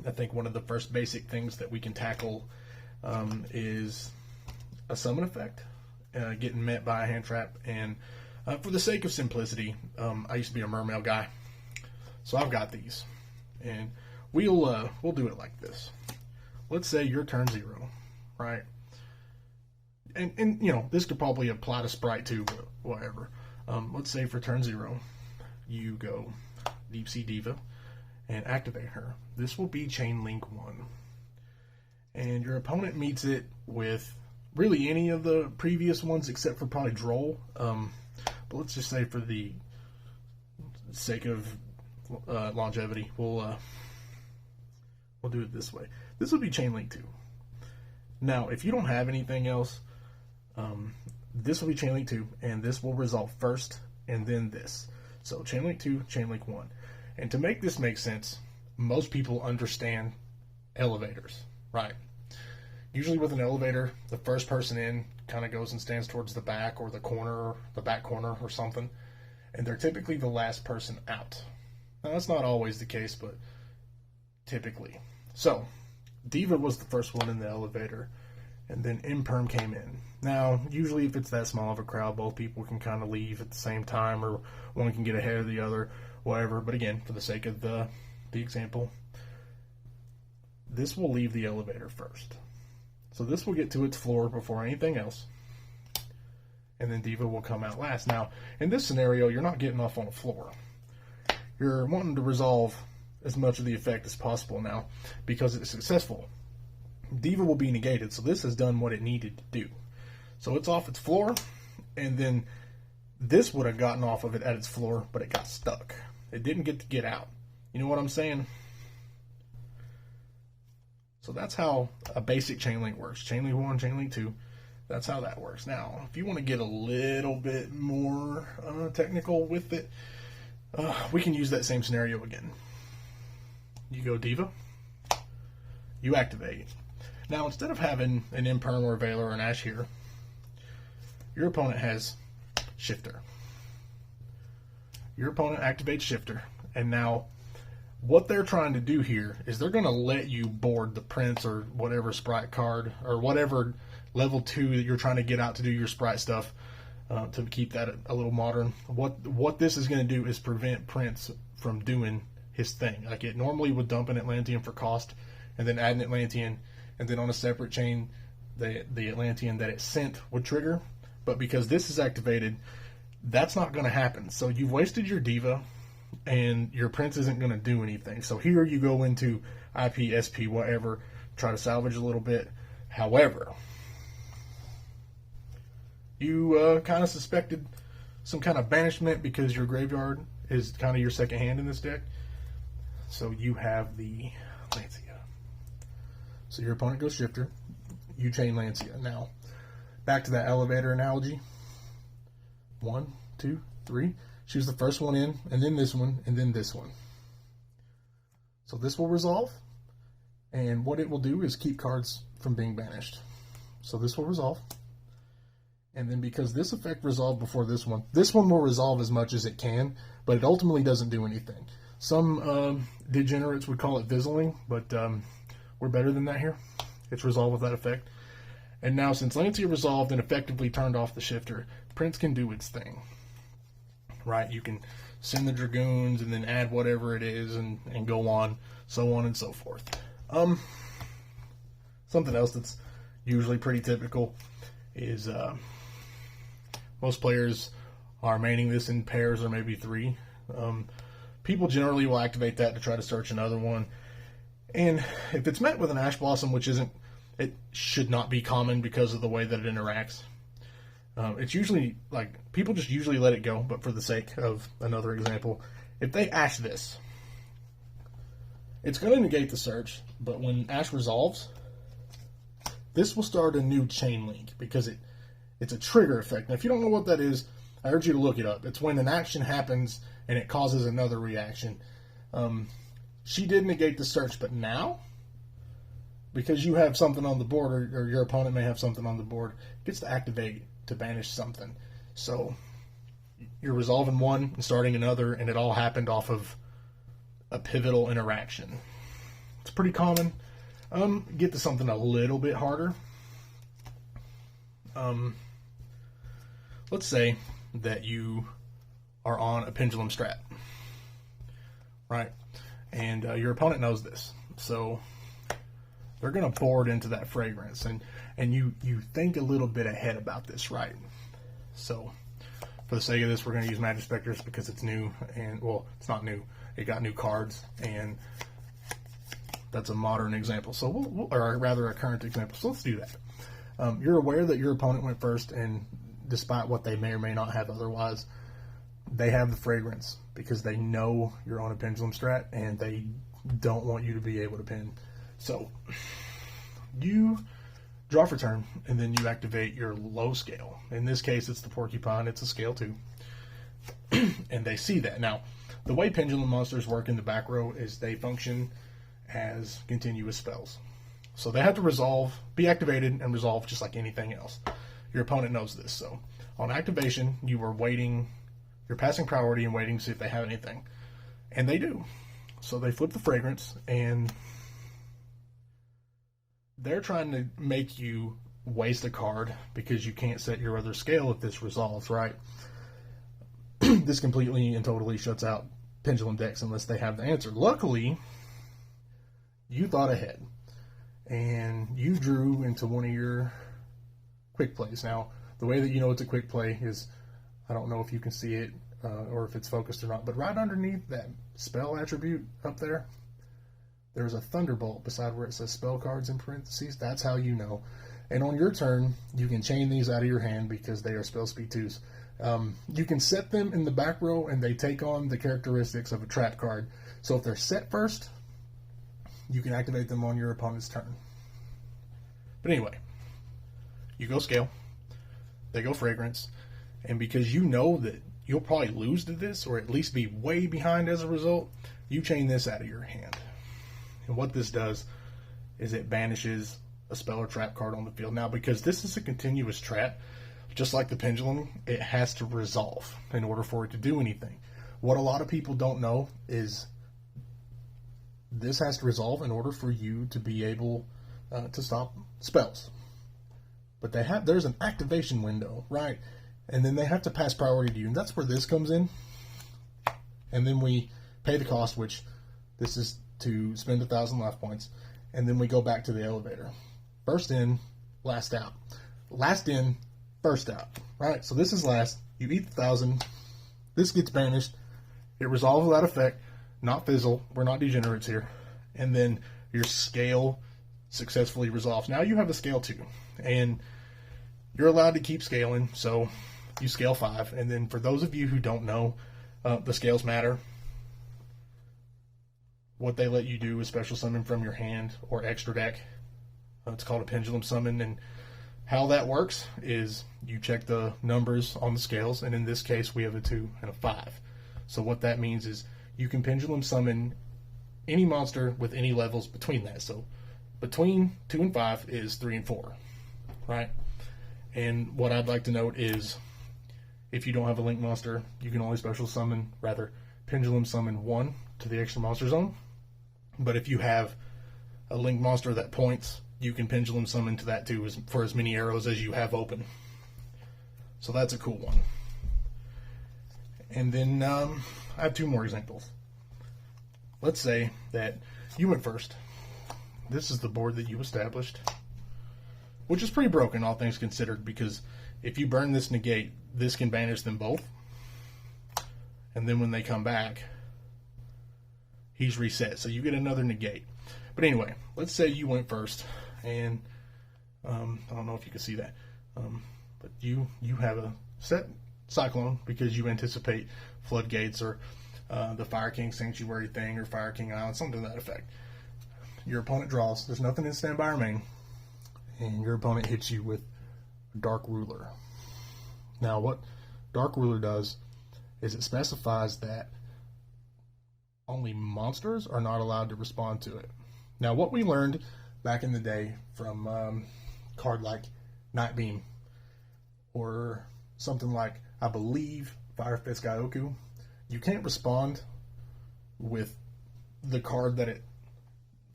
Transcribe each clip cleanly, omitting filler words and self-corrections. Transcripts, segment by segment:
I think one of the first basic things that we can tackle is a summon effect, getting met by a hand trap. And for the sake of simplicity, I used to be a mermail guy, so I've got these, and we'll do it like this. Let's say you're turn 0, right? And you know, this could probably apply to Sprite too, but whatever. Let's say for turn 0, you go Deep Sea Diva and activate her. This will be Chain Link 1. And your opponent meets it with really any of the previous ones except for probably Droll. But let's just say for the sake of longevity, we'll do it this way. This would be Chain Link 2. Now, if you don't have anything else, this will be Chain Link 2, and this will resolve first, and then this. So Chain Link 2, Chain Link 1. And to make this make sense, most people understand elevators, right? Usually with an elevator, the first person in kind of goes and stands towards the back or the corner, the back corner or something, and they're typically the last person out. Now, that's not always the case, but typically. So, Diva was the first one in the elevator, and then Imperm came in. Now, usually if it's that small of a crowd, both people can kind of leave at the same time, or one can get ahead of the other, whatever. But again, for the sake of the example, this will leave the elevator first. So this will get to its floor before anything else, and then Diva will come out last. Now, in this scenario, you're not getting off on the floor. You're wanting to resolve as much of the effect as possible now, because it's successful. Diva will be negated, so this has done what it needed to do. So it's off its floor, and then this would have gotten off of it at its floor, but it got stuck. It didn't get to get out. You know what I'm saying? So that's how a basic Chain Link works. Chain Link 1, Chain Link 2. That's how that works. Now, if you want to get a little bit more technical with it, we can use that same scenario again. You go Diva. You activate. Now, instead of having an Imperm or a Veiler or an Ash here, your opponent has Shifter. Your opponent activates Shifter, and now what they're trying to do here is they're going to let you board the Prince or whatever Sprite card or whatever level 2 that you're trying to get out to do your Sprite stuff, to keep that a little modern. What this is going to do is prevent Prince from doing his thing. Like it normally would dump an Atlantean for cost and then add an Atlantean, and then on a separate chain the Atlantean that it sent would trigger. But because this is activated, that's not going to happen. So you've wasted your Diva, and your Prince isn't going to do anything. So here you go into IP, SP, whatever, try to salvage a little bit. However, you kind of suspected some kind of banishment because your graveyard is kind of your second hand in this deck. So you have the Lancia. So your opponent goes Shifter. You chain Lancia. Now, back to that elevator analogy. 1, 2, 3. Choose the first one in, and then this one, and then this one. So this will resolve, and what it will do is keep cards from being banished. So this will resolve, and then because this effect resolved before this one will resolve as much as it can, but it ultimately doesn't do anything. Some degenerates would call it Vizzling, but we're better than that here. It's resolved with that effect. And now, since Lancia resolved and effectively turned off the Shifter, Prince can do its thing. Right? You can send the Dragoons and then add whatever it is and go on, so on and so forth. Something else that's usually pretty typical is most players are maining this in pairs or maybe 3. People generally will activate that to try to search another one. And if it's met with an Ash Blossom, which isn't, it should not be common because of the way that it interacts. It's usually, like, people just usually let it go, but for the sake of another example, if they Ash this, it's going to negate the search, but when Ash resolves, this will start a new chain link because it's a trigger effect. Now, if you don't know what that is, I urge you to look it up. It's when an action happens and it causes another reaction. She did negate the search, but now, because you have something on the board, or your opponent may have something on the board, it gets to activate to banish something. So you're resolving one and starting another, and it all happened off of a pivotal interaction. It's pretty common. Get to something a little bit harder. Let's say that you are on a pendulum strat, right? And your opponent knows this, so they're going to board into that fragrance, and you think a little bit ahead about this, right? So for the sake of this, we're going to use Magic Specters because it's new, and well, it's not new. It got new cards, and that's a modern example. So or rather a current example. So let's do that. You're aware that your opponent went first, and despite what they may or may not have otherwise, they have the fragrance because they know you're on a pendulum strat and they don't want you to be able to pin. So you draw for turn, and then you activate your low scale. In this case, it's the Porcupine. It's a scale 2. And they see that. Now, the way pendulum monsters work in the back row is they function as continuous spells. So they have to be activated and resolve just like anything else. Your opponent knows this. So on activation, you are waiting, you're passing priority and waiting to see if they have anything. And they do. So they flip the fragrance, and they're trying to make you waste a card because you can't set your other scale if this resolves, right? This completely and totally shuts out pendulum decks unless they have the answer. Luckily, you thought ahead, and you drew into one of your quick plays. Now, the way that you know it's a quick play is, I don't know if you can see it or if it's focused or not, but right underneath that spell attribute up there, there's a thunderbolt beside where it says spell cards in parentheses. That's how you know. And on your turn, you can chain these out of your hand because they are spell speed 2s. You can set them in the back row, and they take on the characteristics of a trap card. So if they're set first, you can activate them on your opponent's turn. But anyway, you go scale, they go fragrance, and because you know that you'll probably lose to this, or at least be way behind as a result, you chain this out of your hand. And what this does is it banishes a spell or trap card on the field. Now, because this is a continuous trap, just like the pendulum, it has to resolve in order for it to do anything. What a lot of people don't know is this has to resolve in order for you to be able to stop spells. But there's an activation window, right? And then they have to pass priority to you, and that's where this comes in. And then we pay the cost, which this is to spend 1,000 life points, and then we go back to the elevator. First in, last out. Last in, first out. Right? So this is last. You eat 1,000. This gets banished. It resolves without effect, not fizzle. We're not degenerates here. And then your scale successfully resolves. Now you have a scale 2, and you're allowed to keep scaling, so you scale 5. And then for those of you who don't know, the scales matter. What they let you do is special summon from your hand or extra deck. It's called a pendulum summon, and how that works is you check the numbers on the scales, and in this case we have a 2 and a 5. So what that means is you can pendulum summon any monster with any levels between that. So between 2 and 5 is 3 and 4, right? And what I'd like to note is if you don't have a link monster, you can only pendulum summon 1 to the extra monster zone. But if you have a link monster that points, you can pendulum summon to that too for as many arrows as you have open. So that's a cool one. And then I have 2 more examples. Let's say that you went first. This is the board that you established, which is pretty broken, all things considered, because if you burn this negate, this can banish them both. And then when they come back, he's reset. So you get another negate. But anyway, let's say you went first, and I don't know if you can see that, but you have a set Cyclone because you anticipate Floodgates or the Fire King Sanctuary thing or Fire King Island, something to that effect. Your opponent draws. There's nothing in standby or main, and your opponent hits you with Dark Ruler. Now, what Dark Ruler does is it specifies that only monsters are not allowed to respond to it. Now, what we learned back in the day from a card like Night Beam or something like, I believe, Fire Fist Gaioku, you can't respond with the card that it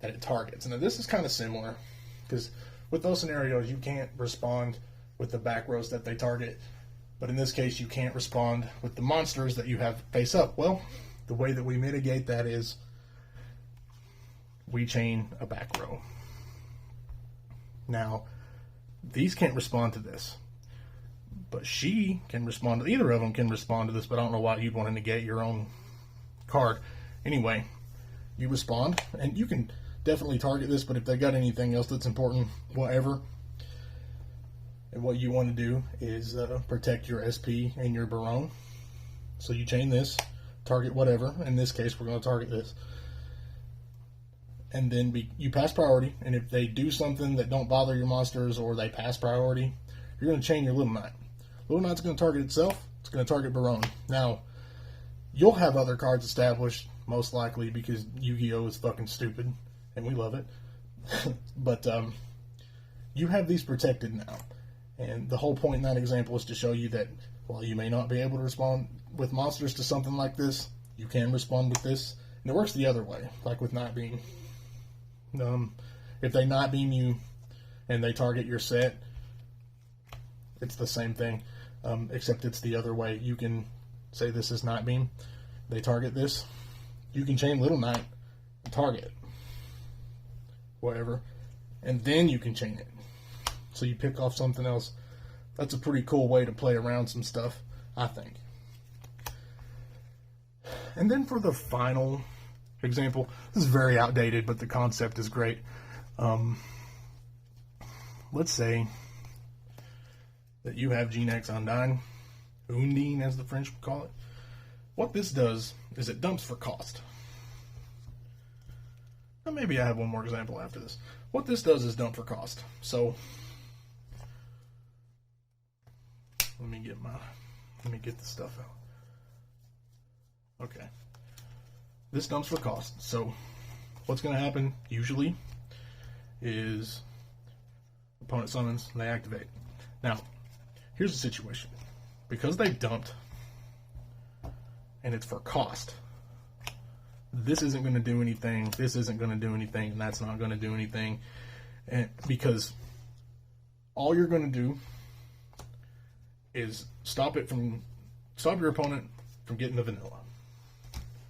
that it targets. Now this is kind of similar, because with those scenarios you can't respond with the back rows that they target, but in this case you can't respond with the monsters that you have face up. Well, the way that we mitigate that is we chain a back row. Now these can't respond to this, but she can respond to, either of them can respond to this, but I don't know why you'd want to negate your own card. Anyway, you respond, and you can definitely target this, but if they got anything else that's important, whatever. And what you want to do is protect your SP and your Barone. So you chain this, target whatever. In this case, we're going to target this. And then you pass priority, and if they do something that don't bother your monsters or they pass priority, you're going to chain your Little Knight. Little Knight's going to target itself. It's going to target Barone. Now, you'll have other cards established, most likely, because Yu-Gi-Oh! Is fucking stupid, and we love it. But you have these protected now. And the whole point in that example is to show you that while you may not be able to respond with monsters to something like this, you can respond with this. And it works the other way, like with Night Beam. If they Night Beam you and they target your set, it's the same thing, except it's the other way. You can say this is Night Beam. They target this. You can chain Little Knight and target it. Whatever. And then you can chain it. So you pick off something else. That's a pretty cool way to play around some stuff, I think. And then for the final example, this is very outdated, but the concept is great. Let's say that you have Genex Undine, Undine as the French would call it. What this does is it dumps for cost. Now maybe I have one more example after this. What this does is dump for cost. So let me get the stuff out. Okay. This dumps for cost. So what's going to happen usually is opponent summons and they activate. Now, here's the situation. Because they dumped and it's for cost, this isn't going to do anything, this isn't going to do anything, and that's not going to do anything. And because all you're going to do is stop your opponent from getting the vanilla.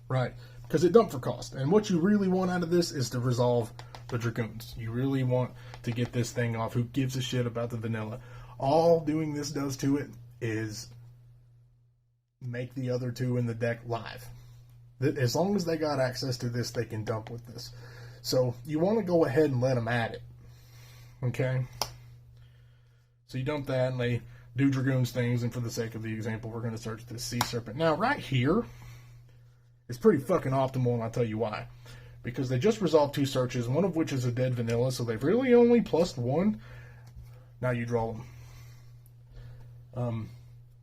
Right? Because it dumped for cost. And what you really want out of this is to resolve the Dragoons. You really want to get this thing off. Who gives a shit about the vanilla? All doing this does to it is make the other two in the deck live. As long as they got access to this, they can dump with this. So you want to go ahead and let them at it. Okay? So you dump that and they do Dragoons things, and for the sake of the example, we're going to search this Sea Serpent. Now, right here is pretty fucking optimal, and I'll tell you why. Because they just resolved 2 searches, one of which is a dead vanilla, so they've really only plussed 1. Now you draw them.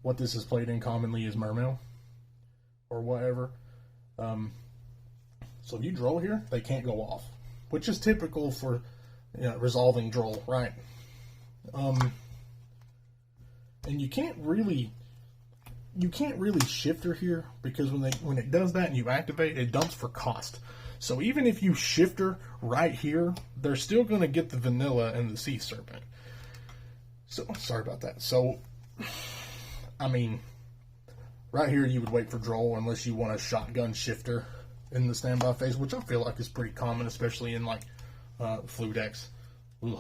What this is played in commonly is Mermail, or whatever. So if you draw here, they can't go off, which is typical for resolving draw, right? And you can't really shifter here, because when it does that and you activate, it dumps for cost. So even if you shifter right here, they're still going to get the vanilla and the Sea Serpent. So sorry about that. So I mean, right here you would wait for draw unless you want a shotgun shifter in the standby phase, which I feel like is pretty common, especially in like flu decks. Ugh.